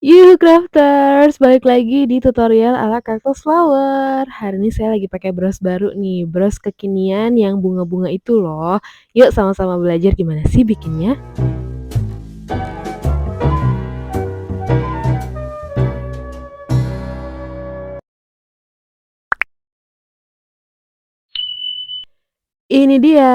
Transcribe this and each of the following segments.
Yuh crafters, balik lagi di tutorial ala Cactus Flower. Hari ini saya lagi pakai bros baru nih, bros kekinian yang bunga-bunga itu loh. Yuk sama-sama belajar gimana sih bikinnya. Ini dia,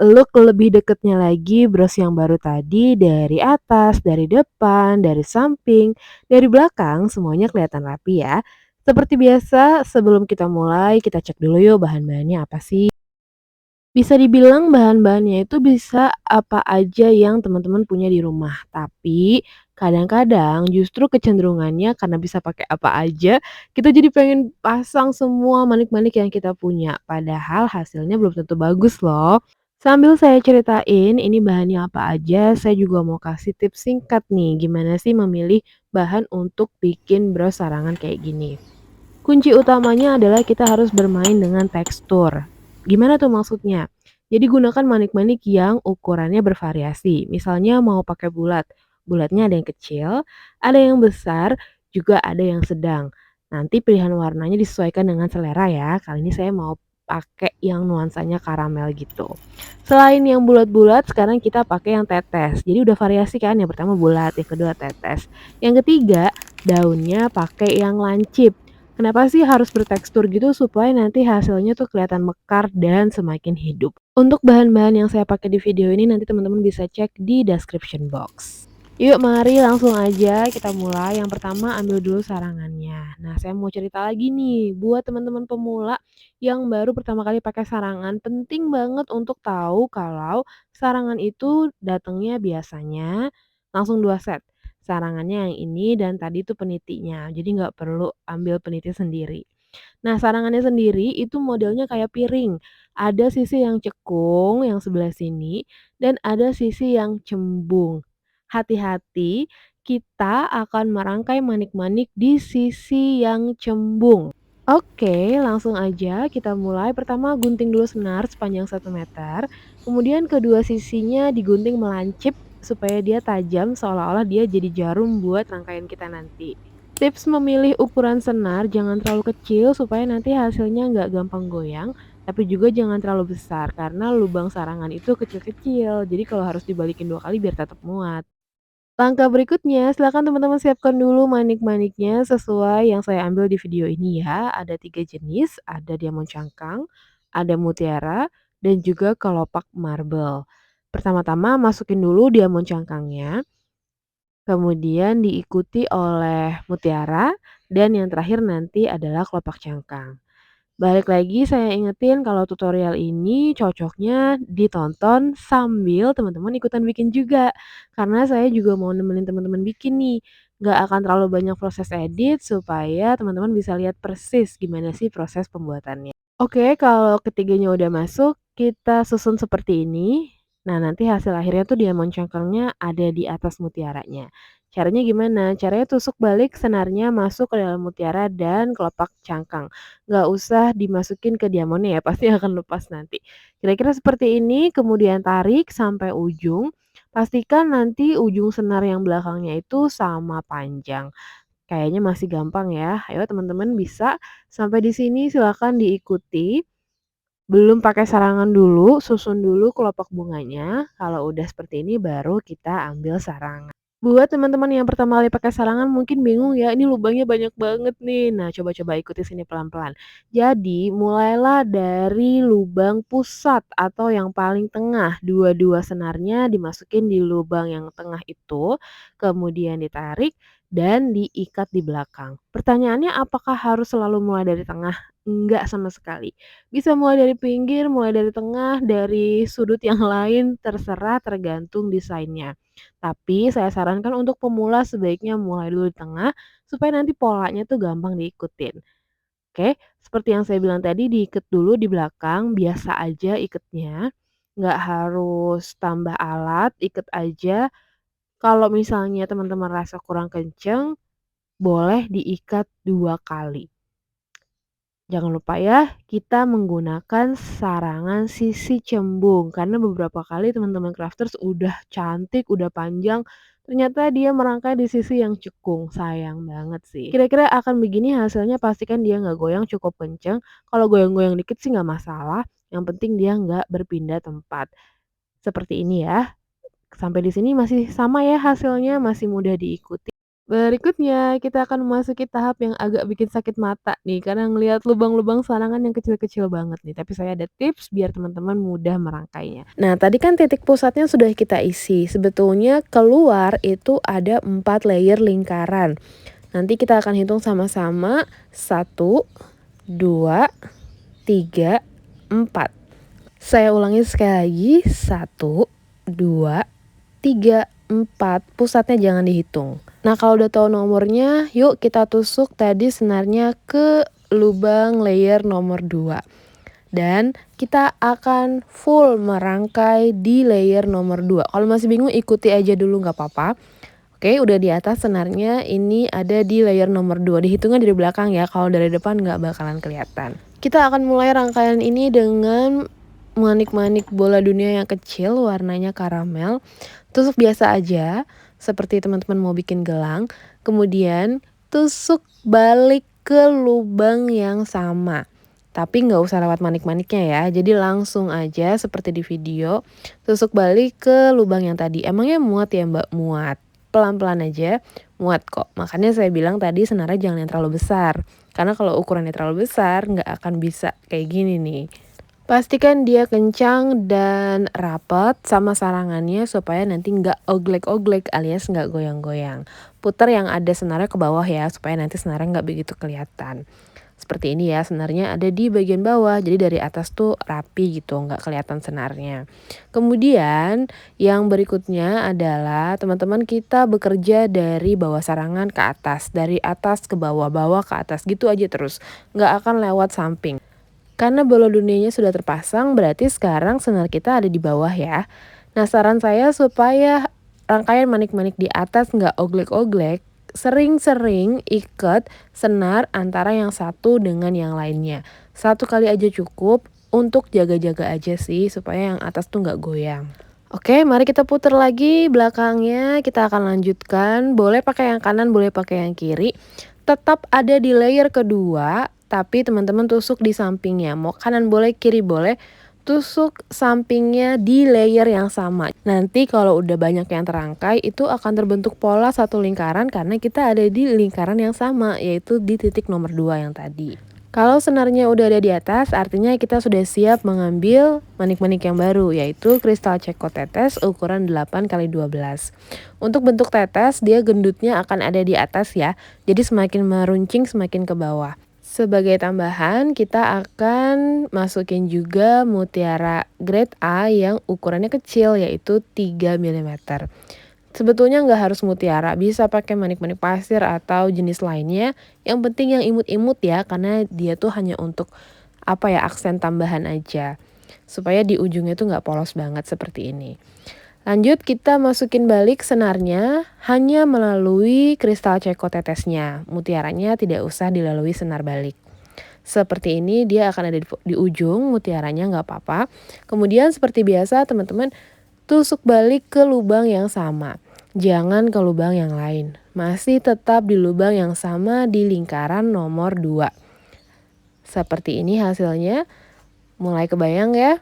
look lebih deketnya lagi bros yang baru tadi dari atas, dari depan, dari samping, dari belakang, semuanya kelihatan rapi ya. Seperti biasa, sebelum kita mulai, kita cek dulu yuk bahan-bahannya apa sih. Bisa dibilang bahan-bahannya itu bisa apa aja yang teman-teman punya di rumah. Tapi kadang-kadang justru kecenderungannya karena bisa pakai apa aja, kita jadi pengen pasang semua manik-manik yang kita punya. Padahal hasilnya belum tentu bagus loh. Sambil saya ceritain ini bahannya apa aja, saya juga mau kasih tips singkat nih, gimana sih memilih bahan untuk bikin bros sarangan kayak gini. Kunci utamanya adalah kita harus bermain dengan tekstur. Gimana tuh maksudnya? Jadi gunakan manik-manik yang ukurannya bervariasi. Misalnya mau pakai bulat, bulatnya ada yang kecil, ada yang besar, juga ada yang sedang. Nanti pilihan warnanya disesuaikan dengan selera ya. Kali ini saya mau pakai yang nuansanya karamel gitu. Selain yang bulat-bulat, sekarang kita pakai yang tetes. Jadi udah variasi kan, yang pertama bulat, yang kedua tetes. Yang ketiga, daunnya pakai yang lancip. Kenapa sih harus bertekstur gitu supaya nanti hasilnya tuh kelihatan mekar dan semakin hidup. Untuk bahan-bahan yang saya pakai di video ini nanti teman-teman bisa cek di description box. Yuk mari langsung aja kita mulai. Yang pertama ambil dulu sarangannya. Nah saya mau cerita lagi nih buat teman-teman pemula yang baru pertama kali pakai sarangan. Penting banget untuk tahu kalau sarangan itu datangnya biasanya langsung 2 set. Sarangannya yang ini dan tadi itu penitinya. Jadi nggak perlu ambil peniti sendiri. Nah, sarangannya sendiri itu modelnya kayak piring. Ada sisi yang cekung yang sebelah sini dan ada sisi yang cembung. Hati-hati, kita akan merangkai manik-manik di sisi yang cembung. Oke, langsung aja kita mulai. Pertama gunting dulu senar sepanjang 1 meter. Kemudian kedua sisinya digunting melancip supaya dia tajam seolah-olah dia jadi jarum buat rangkaian kita nanti. Tips memilih ukuran senar jangan terlalu kecil supaya nanti hasilnya nggak gampang goyang, tapi juga jangan terlalu besar karena lubang sarangan itu kecil-kecil. Jadi kalau harus dibalikin 2 kali biar tetap muat. Langkah berikutnya, silakan teman-teman siapkan dulu manik-maniknya sesuai yang saya ambil di video ini ya. Ada 3 jenis, ada diamond cangkang, ada mutiara, dan juga kelopak marble. Pertama-tama masukin dulu diamond cangkangnya, kemudian diikuti oleh mutiara, dan yang terakhir nanti adalah kelopak cangkang. Balik lagi saya ingetin kalau tutorial ini cocoknya ditonton sambil teman-teman ikutan bikin juga. Karena saya juga mau nemenin teman-teman bikin nih. Nggak akan terlalu banyak proses edit supaya teman-teman bisa lihat persis gimana sih proses pembuatannya. Oke, kalau ketiganya udah masuk, kita susun seperti ini. Nah, nanti hasil akhirnya tuh diamond cangkangnya ada di atas mutiaranya. Caranya gimana? Caranya tusuk balik senarnya masuk ke dalam mutiara dan kelopak cangkang. Nggak usah dimasukin ke diamondnya ya, pasti akan lepas nanti. Kira-kira seperti ini, kemudian tarik sampai ujung. Pastikan nanti ujung senar yang belakangnya itu sama panjang. Kayaknya masih gampang ya. Ayo teman-teman bisa sampai di sini silakan diikuti. Belum pakai sarangan dulu, susun dulu kelopak bunganya. Kalau udah seperti ini baru kita ambil sarangan. Buat teman-teman yang pertama kali pakai sarangan mungkin bingung ya, ini lubangnya banyak banget nih. Nah, coba-coba ikuti sini pelan-pelan. Jadi, mulailah dari lubang pusat atau yang paling tengah. Dua-dua senarnya dimasukin di lubang yang tengah itu, kemudian ditarik dan diikat di belakang. Pertanyaannya apakah harus selalu mulai dari tengah? Enggak sama sekali. Bisa mulai dari pinggir, mulai dari tengah, dari sudut yang lain, terserah tergantung desainnya. Tapi saya sarankan untuk pemula sebaiknya mulai dulu di tengah, supaya nanti polanya tuh gampang diikutin. Oke, seperti yang saya bilang tadi diikat dulu di belakang, biasa aja ikatnya. Nggak harus tambah alat, ikat aja. Kalau misalnya teman-teman rasa kurang kenceng, boleh diikat 2 kali. Jangan lupa ya, kita menggunakan sarangan sisi cembung karena beberapa kali teman-teman crafters udah cantik, udah panjang, Ternyata dia merangkai di sisi yang cekung, sayang banget sih. Kira-kira akan begini hasilnya pastikan dia nggak goyang cukup kenceng, kalau goyang-goyang dikit sih nggak masalah, yang penting dia nggak berpindah tempat. Seperti ini ya, sampai di sini masih sama ya hasilnya, masih mudah diikuti. Berikutnya, kita akan memasuki tahap yang agak bikin sakit mata nih, karena ngelihat lubang-lubang sarangan yang kecil-kecil banget nih. Tapi saya ada tips biar teman-teman mudah merangkainya. Nah, tadi kan titik pusatnya sudah kita isi. Sebetulnya keluar itu ada 4 layer lingkaran. Nanti kita akan hitung sama-sama. 1, 2, 3, 4. Saya ulangi sekali lagi. 1, 2, 3, 4. Pusatnya jangan dihitung. Nah, kalau udah tahu nomornya, yuk kita tusuk tadi senarnya ke lubang layer nomor 2. Dan kita akan full merangkai di layer nomor 2. Kalau masih bingung ikuti aja dulu nggak apa-apa. Oke, udah di atas senarnya ini ada di layer nomor 2. Dihitungnya dari belakang ya, kalau dari depan nggak bakalan kelihatan. Kita akan mulai rangkaian ini dengan manik-manik bola dunia yang kecil warnanya karamel. Tusuk biasa aja, seperti teman-teman mau bikin gelang. Kemudian tusuk balik ke lubang yang sama. Tapi nggak usah lewat manik-maniknya ya, jadi langsung aja seperti di video. Tusuk balik ke lubang yang tadi. Emangnya muat ya Mbak? Muat. Pelan-pelan aja, muat kok. Makanya saya bilang tadi senarnya jangan yang terlalu besar. Karena kalau ukurannya terlalu besar, nggak akan bisa kayak gini nih. Pastikan dia kencang dan rapat sama sarangannya supaya nanti nggak oglek-oglek alias nggak goyang-goyang. Putar yang ada senarnya ke bawah ya supaya nanti senarnya nggak begitu kelihatan. Seperti ini ya, senarnya ada di bagian bawah, jadi dari atas tuh rapi gitu, nggak kelihatan senarnya. Kemudian yang berikutnya adalah teman-teman kita bekerja dari bawah sarangan ke atas, dari atas ke bawah, bawah ke atas gitu aja terus, nggak akan lewat samping. Karena bola dunianya sudah terpasang, berarti sekarang senar kita ada di bawah ya. Nah, saran saya supaya rangkaian manik-manik di atas nggak oglek-oglek, sering-sering ikat senar antara yang satu dengan yang lainnya. Satu kali aja cukup untuk jaga-jaga aja sih, supaya yang atas tuh nggak goyang. Oke, mari kita putar lagi belakangnya, kita akan lanjutkan. Boleh pakai yang kanan, boleh pakai yang kiri. Tetap ada di layer kedua, tapi teman-teman tusuk di sampingnya. Mau kanan boleh, kiri boleh. Tusuk sampingnya di layer yang sama. Nanti kalau udah banyak yang terangkai, itu akan terbentuk pola satu lingkaran karena kita ada di lingkaran yang sama, yaitu di titik nomor 2 yang tadi. Kalau senarnya udah ada di atas, artinya kita sudah siap mengambil manik-manik yang baru, yaitu kristal ceko tetes ukuran 8x12. Untuk bentuk tetes, dia gendutnya akan ada di atas ya, jadi semakin meruncing semakin ke bawah. Sebagai tambahan, kita akan masukin juga mutiara grade A yang ukurannya kecil, yaitu 3 mm. Sebetulnya nggak harus mutiara, bisa pakai manik-manik pasir atau jenis lainnya. Yang penting yang imut-imut ya, karena dia tuh hanya untuk apa ya, aksen tambahan aja. Supaya di ujungnya tuh nggak polos banget seperti ini. Lanjut kita masukin balik senarnya hanya melalui kristal ceko tetesnya. Mutiaranya tidak usah dilalui senar balik. Seperti ini dia akan ada di ujung, mutiaranya nggak apa-apa. Kemudian seperti biasa teman-teman tusuk balik ke lubang yang sama. Jangan ke lubang yang lain. Masih tetap di lubang yang sama di lingkaran nomor 2. Seperti ini hasilnya. Mulai kebayang ya?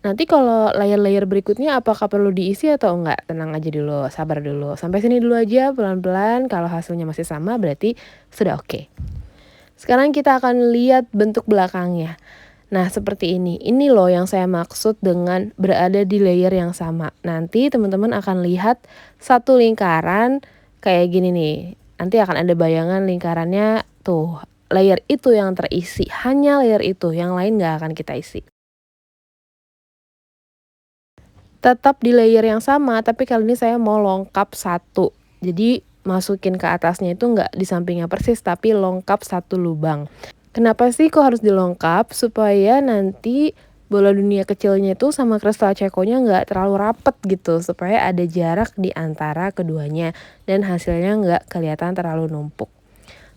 Nanti kalau layer-layer berikutnya apakah perlu diisi atau enggak? Tenang aja dulu, sabar dulu. Sampai sini dulu aja pelan-pelan. Kalau hasilnya masih sama berarti sudah oke. Sekarang kita akan lihat bentuk belakangnya. Nah, seperti ini. Ini loh yang saya maksud dengan berada di layer yang sama. Nanti teman-teman akan lihat satu lingkaran kayak gini nih. Nanti akan ada bayangan lingkarannya tuh. Layer itu yang terisi. Hanya layer itu, yang lain nggak akan kita isi. Tetap di layer yang sama, tapi kali ini saya mau longkap satu. Jadi masukin ke atasnya itu nggak di sampingnya persis, tapi longkap satu lubang. Kenapa sih kok harus dilengkap? Supaya nanti bola dunia kecilnya itu sama kristal cekonya nggak terlalu rapet gitu. Supaya ada jarak di antara keduanya. Dan hasilnya nggak kelihatan terlalu numpuk.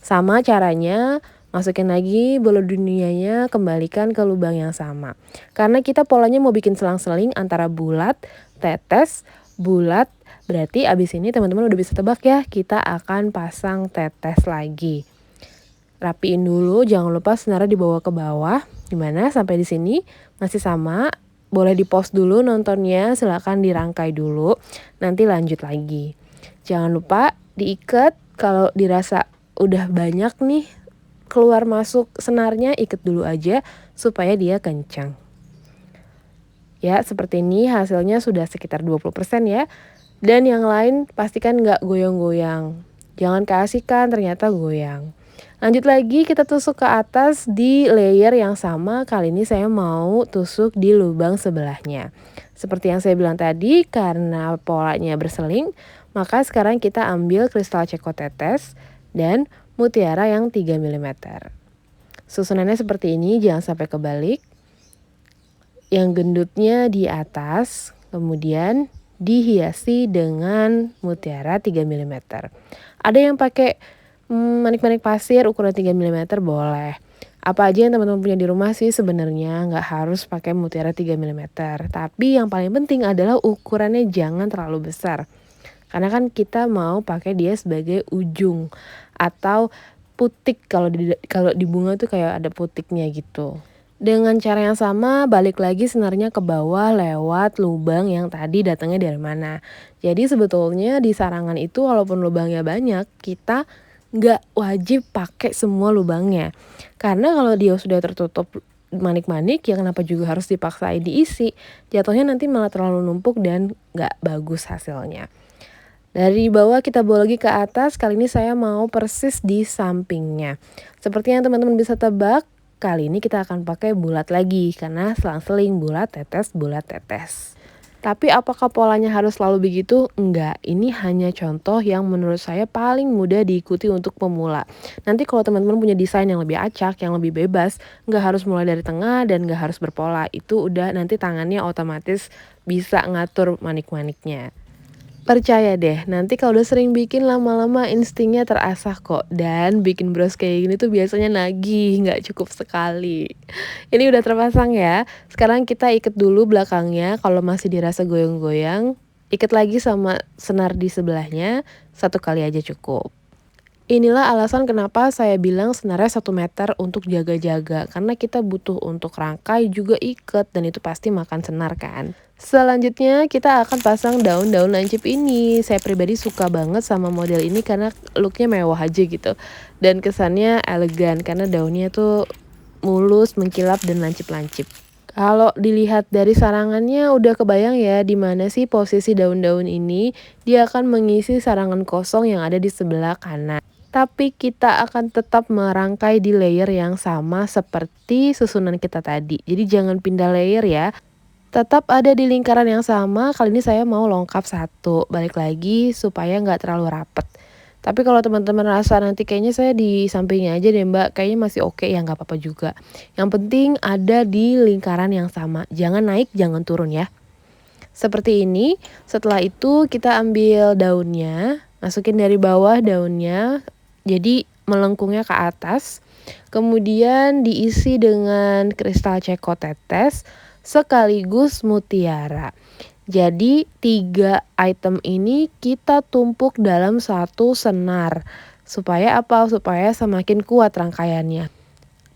Sama caranya, masukin lagi bola dunianya, kembalikan ke lubang yang sama. Karena kita polanya mau bikin selang-seling antara bulat, tetes, bulat, Berarti abis ini teman-teman udah bisa tebak ya, kita akan pasang tetes lagi. Rapiin dulu, jangan lupa senarnya dibawa ke bawah. Gimana sampai di sini? Masih sama? Boleh di-pause dulu nontonnya, silakan dirangkai dulu, nanti lanjut lagi. Jangan lupa diikat, kalau dirasa udah banyak nih keluar masuk senarnya, ikat dulu aja supaya dia kencang. Ya, seperti ini hasilnya sudah sekitar 20% ya. Dan yang lain pastikan nggak goyang-goyang. Jangan keasikan ternyata goyang. Lanjut lagi kita tusuk ke atas di layer yang sama, kali ini saya mau tusuk di lubang sebelahnya. Seperti yang saya bilang tadi, karena polanya berseling, maka sekarang kita ambil kristal ceko tetes dan mutiara yang 3 mm. Susunannya seperti ini, jangan sampai kebalik. Yang gendutnya di atas, kemudian dihiasi dengan mutiara 3 mm. Ada yang pakai manik-manik pasir ukuran 3 mm boleh. Apa aja yang teman-teman punya di rumah sih sebenarnya, nggak harus pakai mutiara 3 mm. Tapi yang paling penting adalah ukurannya jangan terlalu besar. Karena kan kita mau pakai dia sebagai ujung atau putik, kalau di bunga tuh kayak ada putiknya gitu. Dengan cara yang sama, balik lagi senarnya ke bawah lewat lubang yang tadi datangnya dari mana. Jadi sebetulnya di sarangan itu walaupun lubangnya banyak, kita nggak wajib pakai semua lubangnya. Karena kalau dia sudah tertutup manik-manik, ya kenapa juga harus dipaksain diisi. Jatuhnya nanti malah terlalu numpuk dan nggak bagus hasilnya. Dari bawah kita bawa lagi ke atas, kali ini saya mau persis di sampingnya. Seperti yang teman-teman bisa tebak, kali ini kita akan pakai bulat lagi, karena selang-seling bulat tetes. Tapi apakah polanya harus selalu begitu? Enggak, ini hanya contoh yang menurut saya paling mudah diikuti untuk pemula. Nanti kalau teman-teman punya desain yang lebih acak, yang lebih bebas, nggak harus mulai dari tengah dan nggak harus berpola. Itu udah nanti tangannya otomatis bisa ngatur manik-maniknya. Percaya deh, nanti kalau udah sering bikin lama-lama instingnya terasah kok. Dan bikin bros kayak gini tuh biasanya nagih, nggak cukup sekali. Ini udah terpasang ya. Sekarang kita ikat dulu belakangnya, kalau masih dirasa goyang-goyang, ikat lagi sama senar di sebelahnya, 1 kali aja cukup. Inilah alasan kenapa saya bilang senarnya 1 meter untuk jaga-jaga. Karena kita butuh untuk rangkai juga ikat, dan itu pasti makan senar kan. Selanjutnya kita akan pasang daun-daun lancip ini. Saya pribadi suka banget sama model ini karena looknya mewah aja gitu. Dan kesannya elegan karena daunnya tuh mulus, mengkilap, dan lancip-lancip. Kalau dilihat dari sarangannya udah kebayang ya di mana sih posisi daun-daun ini. Dia akan mengisi sarangan kosong yang ada di sebelah kanan. Tapi kita akan tetap merangkai di layer yang sama seperti susunan kita tadi. Jadi jangan pindah layer ya. Tetap ada di lingkaran yang sama, kali ini saya mau longkap satu. Balik lagi supaya nggak terlalu rapet. Tapi kalau teman-teman rasa nanti kayaknya saya di sampingnya aja deh mbak, kayaknya masih oke ya nggak apa-apa juga. Yang penting ada di lingkaran yang sama, jangan naik, jangan turun ya. Seperti ini, setelah itu kita ambil daunnya, masukin dari bawah daunnya, jadi melengkungnya ke atas. Kemudian diisi dengan kristal ceko tetes, sekaligus mutiara. Jadi 3 item ini kita tumpuk dalam satu senar. Supaya apa? Supaya semakin kuat rangkaiannya.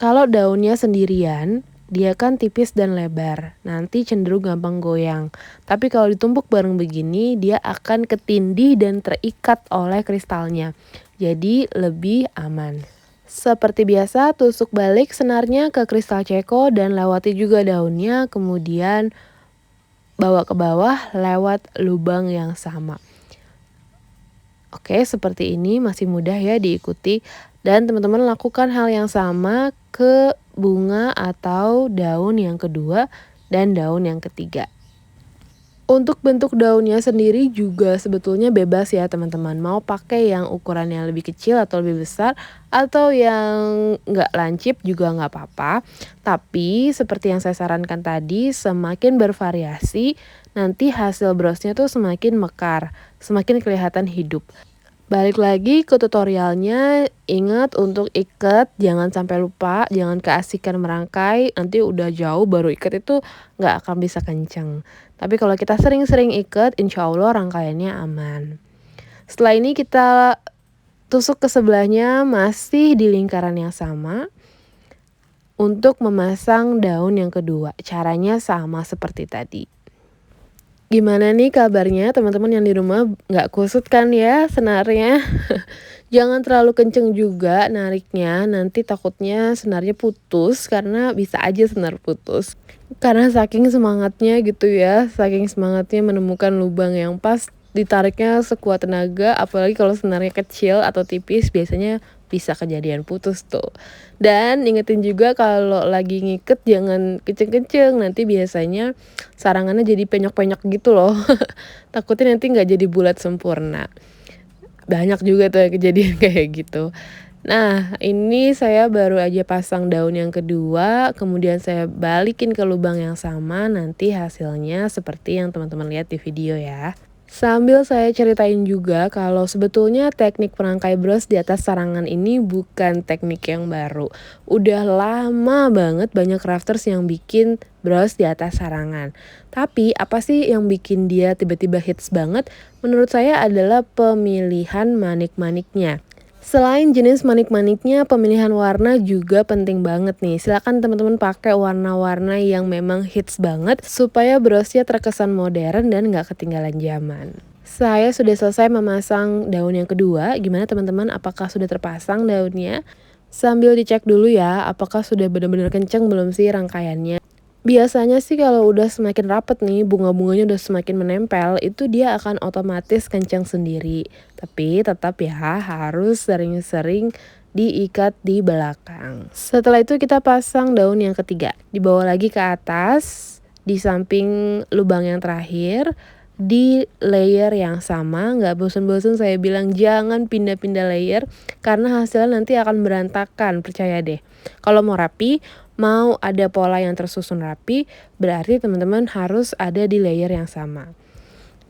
Kalau daunnya sendirian, dia kan tipis dan lebar. Nanti cenderung gampang goyang. Tapi kalau ditumpuk bareng begini, dia akan ketindih dan terikat oleh kristalnya. Jadi lebih aman. Seperti biasa, tusuk balik senarnya ke kristal ceko dan lewati juga daunnya, kemudian bawa ke bawah lewat lubang yang sama. Oke, seperti ini masih mudah ya diikuti, dan teman-teman lakukan hal yang sama ke bunga atau daun yang kedua dan daun yang ketiga. Untuk bentuk daunnya sendiri juga sebetulnya bebas ya teman-teman. Mau pakai yang ukurannya lebih kecil atau lebih besar, atau yang nggak lancip juga nggak apa-apa. Tapi seperti yang saya sarankan tadi, semakin bervariasi, nanti hasil brosnya tuh semakin mekar, semakin kelihatan hidup. Balik lagi ke tutorialnya, ingat untuk ikat, jangan sampai lupa, jangan keasikan merangkai, nanti udah jauh baru ikat itu nggak akan bisa kenceng. Tapi kalau kita sering-sering ikat, insya Allah rangkaiannya aman. Setelah ini kita tusuk ke sebelahnya masih di lingkaran yang sama untuk memasang daun yang kedua. Caranya sama seperti tadi. Gimana nih kabarnya teman-teman yang di rumah, nggak kusut kan ya senarnya? Jangan terlalu kenceng juga nariknya, nanti takutnya senarnya putus karena bisa aja senar putus. Karena saking semangatnya gitu ya, saking semangatnya menemukan lubang yang pas, ditariknya sekuat tenaga, apalagi kalau senarnya kecil atau tipis biasanya bisa kejadian putus tuh. Dan ingetin juga kalau lagi ngiket jangan kenceng-kenceng, nanti biasanya sarangannya jadi penyok-penyok gitu loh. Takutnya nanti nggak jadi bulat sempurna. Banyak juga tuh yang kejadian kayak gitu. Nah, ini saya baru aja pasang daun yang kedua, kemudian saya balikin ke lubang yang sama, nanti hasilnya seperti yang teman-teman lihat di video ya. Sambil saya ceritain juga kalau sebetulnya teknik perangkai bros di atas sarangan ini bukan teknik yang baru. Udah lama banget banyak crafters yang bikin bros di atas sarangan. Tapi apa sih yang bikin dia tiba-tiba hits banget? Menurut saya adalah pemilihan manik-maniknya. Selain jenis manik-maniknya, pemilihan warna juga penting banget nih. Silakan teman-teman pakai warna-warna yang memang hits banget supaya brosnya terkesan modern dan nggak ketinggalan zaman. Saya sudah selesai memasang daun yang kedua. Gimana teman-teman? Apakah sudah terpasang daunnya? Sambil dicek dulu ya, apakah sudah benar-benar kenceng belum sih rangkaiannya. Biasanya sih kalau udah semakin rapet nih, bunga-bunganya udah semakin menempel, itu dia akan otomatis kencang sendiri. Tapi tetap ya harus sering-sering diikat di belakang. Setelah itu kita pasang daun yang ketiga. Dibawa lagi ke atas, di samping lubang yang terakhir, di layer yang sama. Nggak bosen-bosen saya bilang jangan pindah-pindah layer, karena hasilnya nanti akan berantakan, percaya deh. Kalau mau rapi, mau ada pola yang tersusun rapi, berarti teman-teman harus ada di layer yang sama.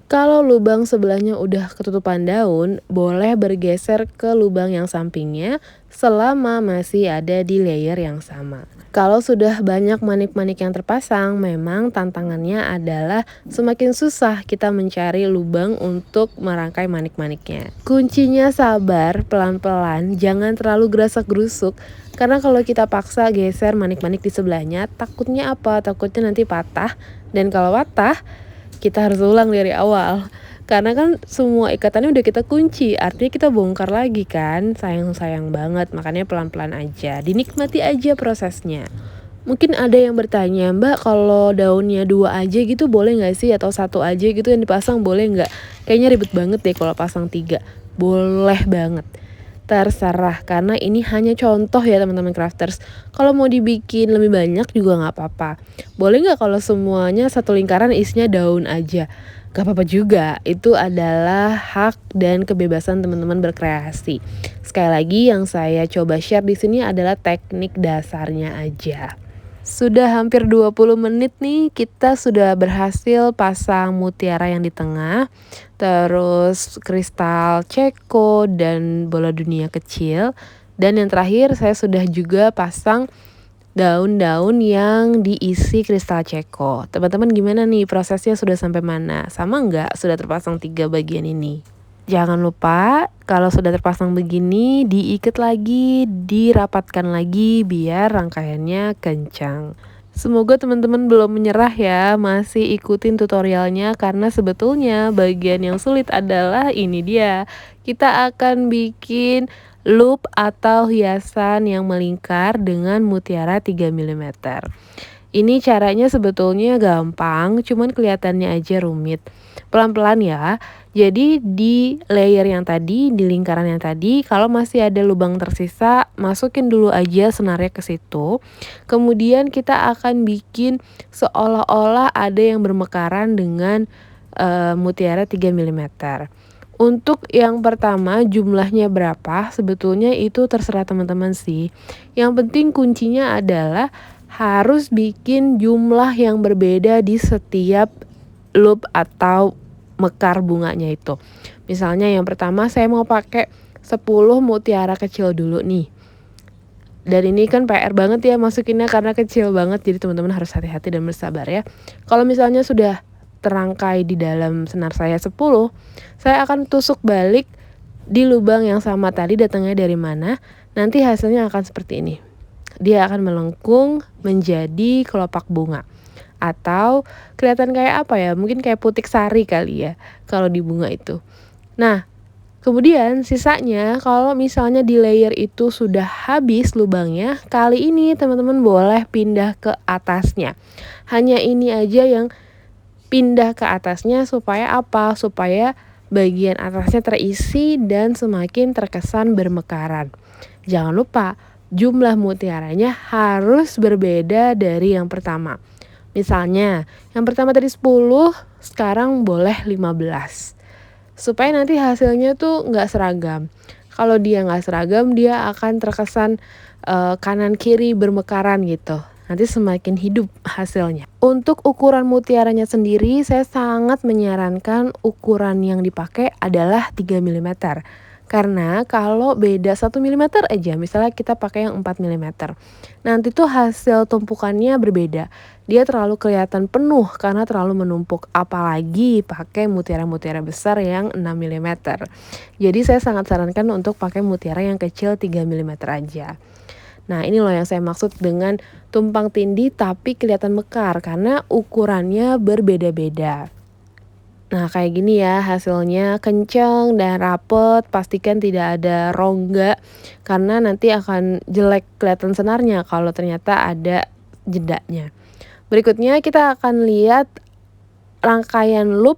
Kalau lubang sebelahnya udah ketutupan daun, boleh bergeser ke lubang yang sampingnya selama masih ada di layer yang sama. Kalau sudah banyak manik-manik yang terpasang, memang tantangannya adalah semakin susah kita mencari lubang untuk merangkai manik-maniknya. Kuncinya sabar, pelan-pelan, jangan terlalu gerasak-gerusuk. Karena kalau kita paksa geser manik-manik di sebelahnya, takutnya apa? Takutnya nanti patah, dan kalau patah, kita harus ulang dari awal. Karena kan semua ikatannya udah kita kunci, artinya kita bongkar lagi kan. Sayang-sayang banget, makanya pelan-pelan aja. Dinikmati aja prosesnya. Mungkin ada yang bertanya, Mbak kalau daunnya 2 aja gitu boleh nggak sih? Atau 1 aja gitu yang dipasang boleh nggak? Kayaknya ribet banget deh kalau pasang 3. Boleh banget. Terserah, karena ini hanya contoh ya teman-teman crafters. Kalau mau dibikin lebih banyak juga nggak apa-apa. Boleh nggak kalau semuanya satu lingkaran isinya daun aja? Gak apa-apa juga, itu adalah hak dan kebebasan teman-teman berkreasi. Sekali lagi yang saya coba share di sini adalah teknik dasarnya aja. Sudah hampir 20 menit nih kita sudah berhasil pasang mutiara yang di tengah, terus kristal ceko dan bola dunia kecil, dan yang terakhir saya sudah juga pasang daun-daun yang diisi kristal ceko. Teman-teman gimana nih prosesnya, sudah sampai mana? Sama nggak sudah terpasang 3 bagian ini? Jangan lupa kalau sudah terpasang begini diikat lagi, dirapatkan lagi biar rangkaiannya kencang. Semoga teman-teman belum menyerah ya, masih ikutin tutorialnya karena sebetulnya bagian yang sulit adalah ini dia. Kita akan bikin loop atau hiasan yang melingkar dengan mutiara 3 mm. Ini caranya sebetulnya gampang, cuman kelihatannya aja rumit. Pelan-pelan ya. Jadi di layer yang tadi, di lingkaran yang tadi, kalau masih ada lubang tersisa, masukin dulu aja senarnya ke situ. Kemudian kita akan bikin seolah-olah ada yang bermekaran dengan mutiara 3 mm. Untuk yang pertama jumlahnya berapa, sebetulnya itu terserah teman-teman sih. Yang penting kuncinya adalah harus bikin jumlah yang berbeda di setiap loop atau mekar bunganya itu. Misalnya yang pertama saya mau pakai 10 mutiara kecil dulu nih. Dan ini kan PR banget ya masukinnya karena kecil banget, jadi teman-teman harus hati-hati dan bersabar ya. Kalau misalnya sudah terangkai di dalam senar saya 10, saya akan tusuk balik di lubang yang sama tadi datangnya dari mana, nanti hasilnya akan seperti ini. Dia akan melengkung menjadi kelopak bunga. Atau kelihatan kayak apa ya, mungkin kayak putik sari kali ya, kalau di bunga itu. Nah, kemudian sisanya kalau misalnya di layer itu sudah habis lubangnya, kali ini teman-teman boleh pindah ke atasnya. Hanya ini aja yang pindah ke atasnya supaya apa? Supaya bagian atasnya terisi dan semakin terkesan bermekaran. Jangan lupa, jumlah mutiaranya harus berbeda dari yang pertama. Misalnya, yang pertama tadi 10, sekarang boleh 15. Supaya nanti hasilnya tuh nggak seragam. Kalau dia nggak seragam, dia akan terkesan kanan kiri bermekaran gitu. Nanti semakin hidup hasilnya. Untuk ukuran mutiaranya sendiri, saya sangat menyarankan ukuran yang dipakai adalah 3 mm. Karena kalau beda 1 mm aja, misalnya kita pakai yang 4 mm, nanti tuh hasil tumpukannya berbeda. Dia terlalu kelihatan penuh karena terlalu menumpuk, apalagi pakai mutiara-mutiara besar yang 6 mm. Jadi saya sangat sarankan untuk pakai mutiara yang kecil 3 mm aja. Nah, ini loh yang saya maksud dengan tumpang tindih tapi kelihatan mekar karena ukurannya berbeda-beda. Nah, kayak gini ya hasilnya, kenceng dan rapet, pastikan tidak ada rongga karena nanti akan jelek kelihatan senarnya kalau ternyata ada jedanya. Berikutnya kita akan lihat rangkaian loop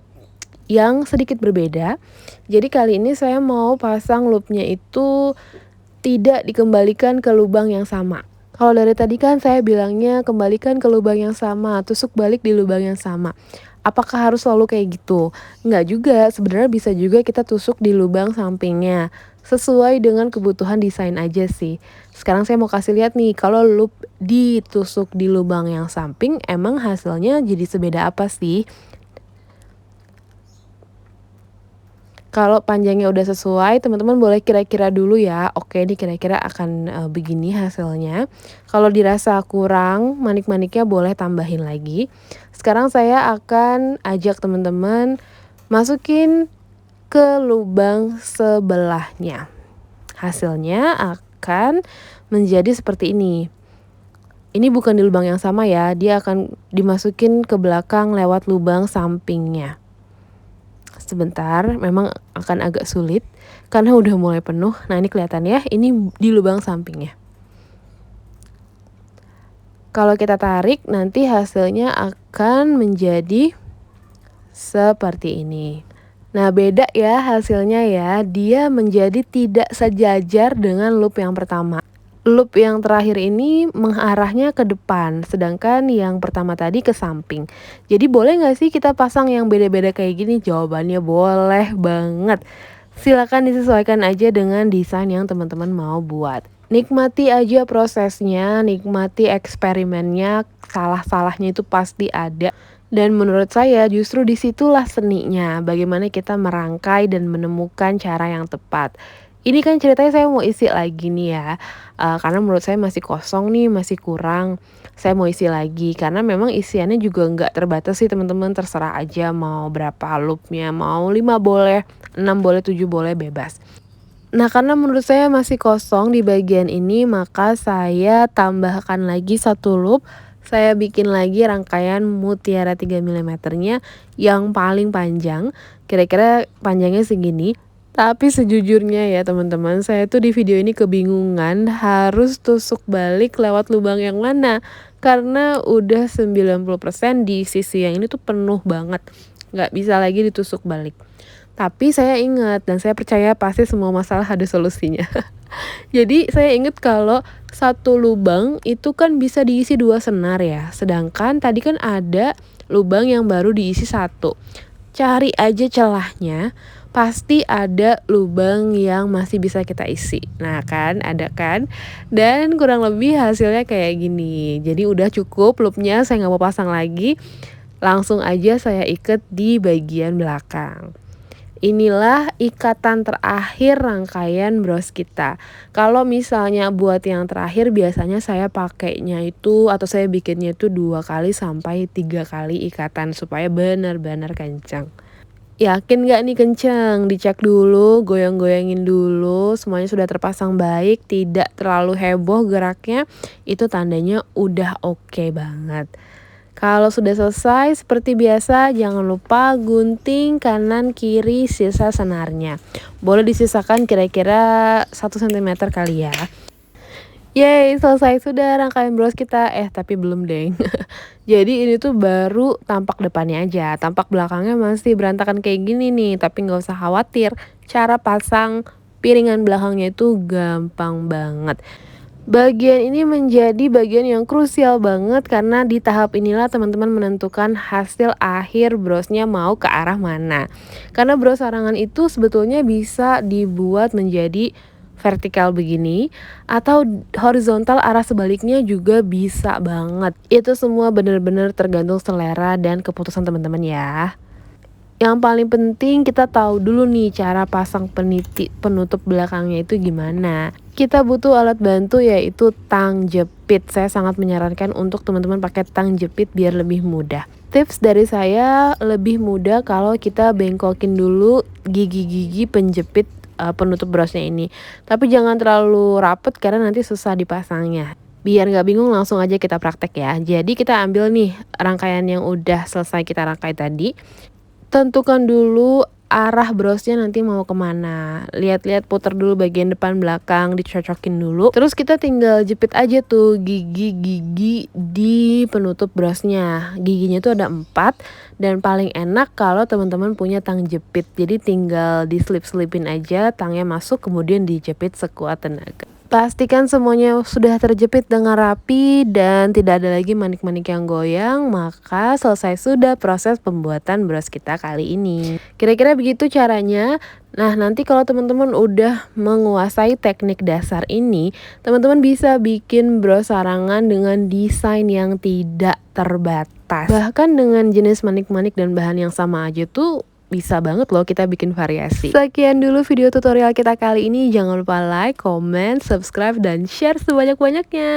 yang sedikit berbeda. Jadi kali ini saya mau pasang loopnya itu tidak dikembalikan ke lubang yang sama. Kalau dari tadi kan saya bilangnya kembalikan ke lubang yang sama, tusuk balik di lubang yang sama. Apakah harus selalu kayak gitu? Enggak juga, sebenarnya bisa juga kita tusuk di lubang sampingnya. Sesuai dengan kebutuhan desain aja sih. Sekarang saya mau kasih lihat nih, kalau loop ditusuk di lubang yang samping, emang hasilnya jadi sebeda apa sih? Kalau panjangnya udah sesuai, teman-teman boleh kira-kira dulu ya, oke ini kira-kira akan, begini hasilnya. Kalau dirasa kurang manik-maniknya boleh tambahin lagi. Sekarang saya akan ajak teman-teman masukin ke lubang sebelahnya. Hasilnya akan menjadi seperti ini. Ini bukan di lubang yang sama ya, dia akan dimasukin ke belakang lewat lubang sampingnya. Sebentar, memang akan agak sulit karena udah mulai penuh. Nah, ini kelihatan ya, ini di lubang sampingnya. Kalau kita tarik, nanti hasilnya akan menjadi seperti ini. Nah, beda ya hasilnya ya, dia menjadi tidak sejajar dengan loop yang pertama. Loop yang terakhir ini mengarahnya ke depan, sedangkan yang pertama tadi ke samping. Jadi boleh nggak sih kita pasang yang beda-beda kayak gini? Jawabannya boleh banget. Silakan disesuaikan aja dengan desain yang teman-teman mau buat. Nikmati aja prosesnya, nikmati eksperimennya, salah-salahnya itu pasti ada. Dan menurut saya justru disitulah seninya, bagaimana kita merangkai dan menemukan cara yang tepat. Ini kan ceritanya saya mau isi lagi nih ya, karena menurut saya masih kosong nih, masih kurang. Saya mau isi lagi, karena memang isiannya juga nggak terbatas sih teman-teman, terserah aja mau berapa loopnya, mau 5 boleh, 6 boleh, 7 boleh, bebas. Nah, karena menurut saya masih kosong di bagian ini, maka saya tambahkan lagi 1 loop, saya bikin lagi rangkaian mutiara 3 mm-nya yang paling panjang, kira-kira panjangnya segini. Tapi sejujurnya ya teman-teman, saya tuh di video ini kebingungan harus tusuk balik lewat lubang yang mana. Karena udah 90% di sisi yang ini tuh penuh banget, nggak bisa lagi ditusuk balik. Tapi saya ingat dan saya percaya pasti semua masalah ada solusinya. Jadi saya ingat kalau satu lubang itu kan bisa diisi 2 senar ya. Sedangkan tadi kan ada lubang yang baru diisi 1. Cari aja celahnya, pasti ada lubang yang masih bisa kita isi. Nah kan, ada kan? Dan kurang lebih hasilnya kayak gini. Jadi udah cukup loopnya, saya nggak mau pasang lagi. Langsung aja saya ikat di bagian belakang. Inilah ikatan terakhir rangkaian bros kita. Kalau misalnya buat yang terakhir biasanya saya pakainya itu atau saya bikinnya itu 2 kali sampai 3 kali ikatan supaya benar-benar kencang. Yakin nggak nih kenceng? Dicek dulu, goyang-goyangin dulu, semuanya sudah terpasang baik, tidak terlalu heboh geraknya, itu tandanya udah oke banget. Kalau sudah selesai, seperti biasa jangan lupa gunting kanan kiri sisa senarnya. Boleh disisakan kira-kira 1 cm kali ya. Yeay, selesai sudah rangkaian bros kita. Tapi belum deng. Jadi ini tuh baru tampak depannya aja, tampak belakangnya masih berantakan kayak gini nih. Tapi nggak usah khawatir, cara pasang piringan belakangnya itu gampang banget. Bagian ini menjadi bagian yang krusial banget karena di tahap inilah teman-teman menentukan hasil akhir brosnya mau ke arah mana. Karena bros sarangan itu sebetulnya bisa dibuat menjadi vertikal begini atau horizontal arah sebaliknya juga bisa banget. Itu semua benar-benar tergantung selera dan keputusan teman-teman ya. Yang paling penting kita tahu dulu nih cara pasang penutup belakangnya itu gimana. Kita butuh alat bantu yaitu tang jepit. Saya sangat menyarankan untuk teman-teman pakai tang jepit biar lebih mudah. Tips dari saya lebih mudah kalau kita bengkokin dulu gigi-gigi penjepit penutup brosnya ini. Tapi jangan terlalu rapet karena nanti susah dipasangnya. Biar nggak bingung langsung aja kita praktek ya. Jadi kita ambil nih rangkaian yang udah selesai kita rangkai tadi. Tentukan dulu arah brosnya nanti mau kemana. Lihat-lihat, putar dulu bagian depan belakang, dicocokin dulu. Terus kita tinggal jepit aja tuh gigi-gigi di penutup brosnya. Giginya tuh ada 4 dan paling enak kalau teman-teman punya tang jepit. Jadi tinggal diselip-selipin aja, tangnya masuk kemudian dijepit sekuat tenaga. Pastikan semuanya sudah terjepit dengan rapi dan tidak ada lagi manik-manik yang goyang, maka selesai sudah proses pembuatan bros kita kali ini. Kira-kira begitu caranya. Nah, nanti kalau teman-teman udah menguasai teknik dasar ini, teman-teman bisa bikin bros sarangan dengan desain yang tidak terbatas. Bahkan dengan jenis manik-manik dan bahan yang sama aja tuh bisa banget loh kita bikin variasi. Sekian dulu video tutorial kita kali ini. Jangan lupa like, comment, subscribe, dan share sebanyak-banyaknya.